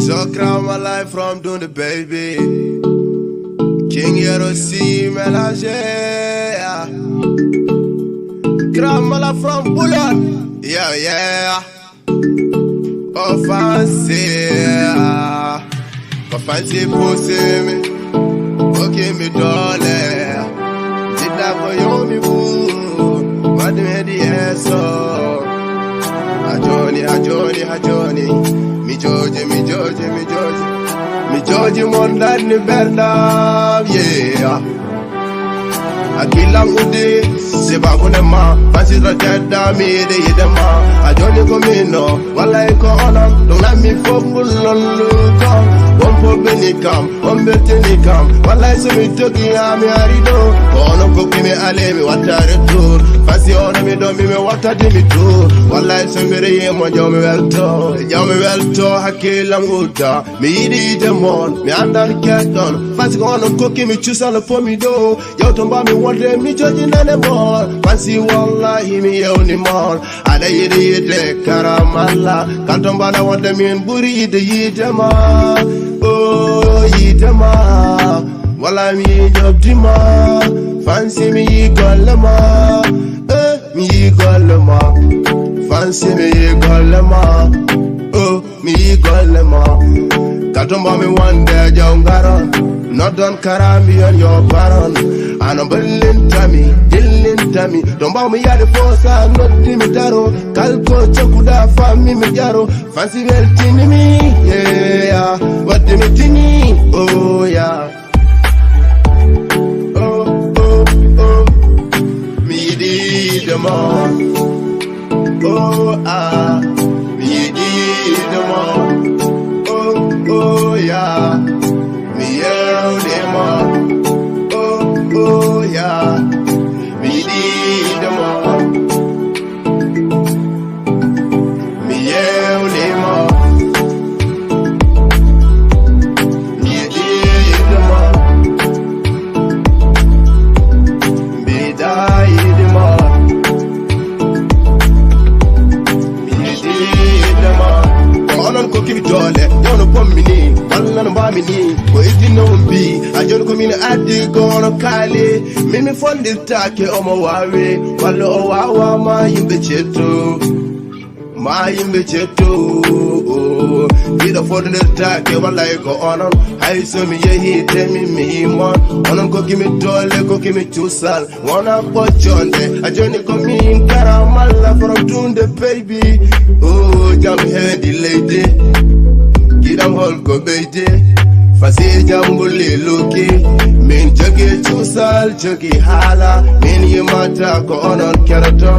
So crown my life from doing the baby. King Yero C Melanger. Crown my life from Bullet. Yeah, yeah. Oh, fancy. Oh, fancy pussy me. Okay, me darling. Did that for you, me boo. What do you do, so? A Johnny. Mi George, mondan ni Bernard, yeah. Akilang udi, sebabu ne ma, pasi rajada mi de yedema. A Johnny komino, wala iko onam, dona mi fobulon lukam. Wompo benikam, ombetenikam, wala iso mi toki ami arido. Ono koki mi ale mi watare tur, pasi ono mi do mi watadi mi tur. Wala iso mi reye mo jaw mi welto, hakilang uda. Mi yidi demon, mi andan keton, pasi ono koki mi chusalo po mi do. Yaw tomba mi wande mi joji nane more, pasi wallahi mi yew ni more. Ada yidi karamalla, kantomba na wande mi buri yidi ma. Oh, yidema, wala mi jobdima, fancy me golema, me golema, fancy me golema, oh, me golema. Katomba me one day, jongara, not done karambi on your baron, and I'm billin' tammy, don't bow me at the force, I'm not dimitaro, calco chokuda fami me jaro, fancy beltini me, yeah, what do me tini, oh yeah. Oh, me did the more, oh ah, me did the more, oh yeah, me yell the more, oh yeah. Me did the more. Me yell the more. Me did the more. Me die the more. Me did the more. Onon ko kimi dole, yono pomini, wallan bamini, ko idino mbi, ajon ko min addi gono kale, mimi fondi take o mo wawe, wallo o wawa ma yimbe cheto, Gida fondi take wallay ko onon, hay so mi yehi temi mi mon, onon ko kimi dole ko kimi chusal, wona pochonde, ajoni ko min karamalla from tunde baby, oh jam heady lady, gidam hol ko beide, fasi jambuli luki, min jogi chusal jogi hala, min yimata ko onon kerato.